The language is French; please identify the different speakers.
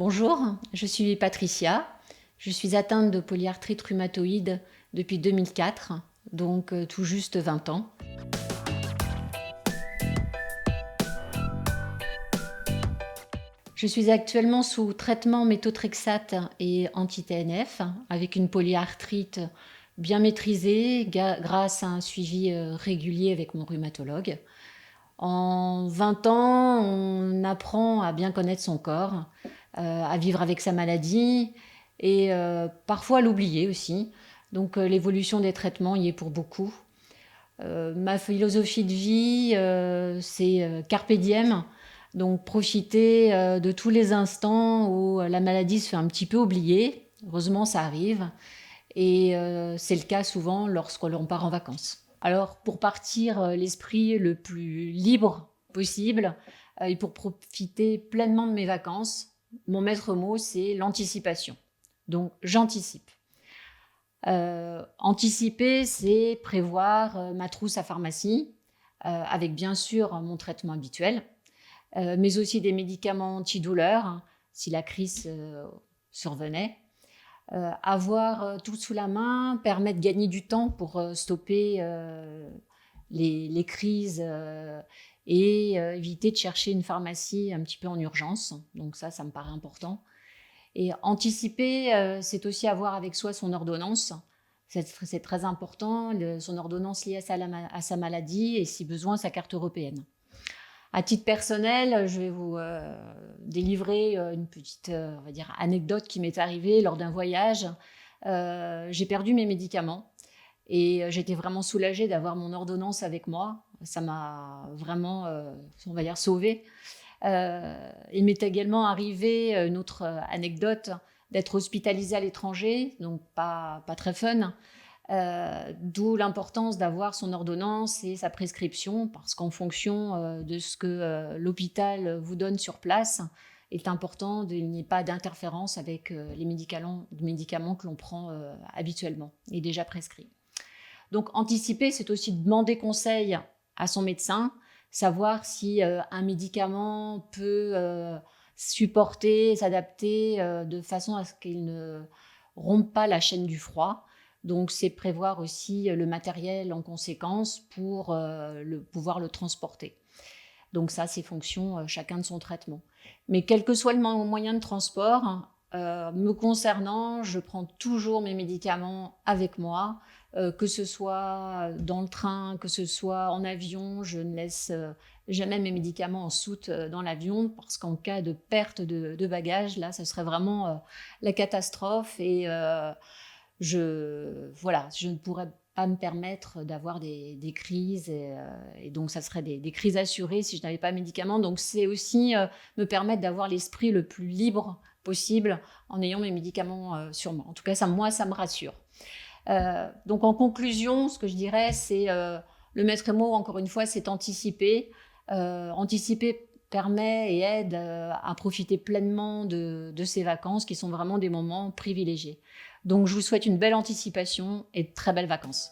Speaker 1: Bonjour, je suis Patricia. Je suis atteinte de polyarthrite rhumatoïde depuis 2004, donc tout juste 20 ans. Je suis actuellement sous traitement méthotrexate et anti-TNF avec une polyarthrite bien maîtrisée grâce à un suivi régulier avec mon rhumatologue. En 20 ans, on apprend à bien connaître son corps, à vivre avec sa maladie et parfois à l'oublier aussi. Donc l'évolution des traitements y est pour beaucoup. Ma philosophie de vie, c'est carpe diem, donc profiter de tous les instants où la maladie se fait un petit peu oublier. Heureusement, ça arrive. Et c'est le cas souvent lorsque l'on part en vacances. Alors, pour partir l'esprit le plus libre possible et pour profiter pleinement de mes vacances, mon maître mot, c'est l'anticipation. Donc, j'anticipe. Anticiper, c'est prévoir ma trousse à pharmacie, avec bien sûr mon traitement habituel, mais aussi des médicaments antidouleurs, hein, si la crise survenait. Avoir tout sous la main permet de gagner du temps pour stopper les crises et éviter de chercher une pharmacie un petit peu en urgence. Donc ça me paraît important. Et anticiper, c'est aussi avoir avec soi son ordonnance. C'est très important, son ordonnance liée à sa maladie et si besoin sa carte européenne. À titre personnel, je vais vous délivrer une petite on va dire, anecdote qui m'est arrivée lors d'un voyage. J'ai perdu mes médicaments et j'étais vraiment soulagée d'avoir mon ordonnance avec moi. Ça m'a vraiment, on va dire, sauvée. Il m'est également arrivé une autre anecdote d'être hospitalisée à l'étranger, donc pas très fun. D'où l'importance d'avoir son ordonnance et sa prescription, parce qu'en fonction de ce que l'hôpital vous donne sur place, il est important qu'il n'y ait pas d'interférence avec les médicaments que l'on prend habituellement et déjà prescrits. Donc anticiper, c'est aussi demander conseil à son médecin, savoir si un médicament peut supporter, s'adapter de façon à ce qu'il ne rompe pas la chaîne du froid. Donc, c'est prévoir aussi le matériel en conséquence pour pouvoir le transporter. Donc ça, c'est fonction chacun de son traitement. Mais quel que soit le moyen de transport, me concernant, je prends toujours mes médicaments avec moi, que ce soit dans le train, que ce soit en avion. Je ne laisse jamais mes médicaments en soute dans l'avion parce qu'en cas de perte de bagages, là, ça serait vraiment la catastrophe et je ne pourrais pas me permettre d'avoir des crises et donc ça serait des crises assurées si je n'avais pas de médicaments. Donc c'est aussi me permettre d'avoir l'esprit le plus libre possible en ayant mes médicaments sur moi. En tout cas, ça me rassure. Donc en conclusion, ce que je dirais, c'est le maître mot, encore une fois, c'est anticiper. Anticiper permet et aide à profiter pleinement de ces vacances qui sont vraiment des moments privilégiés. Donc je vous souhaite une belle anticipation et de très belles vacances.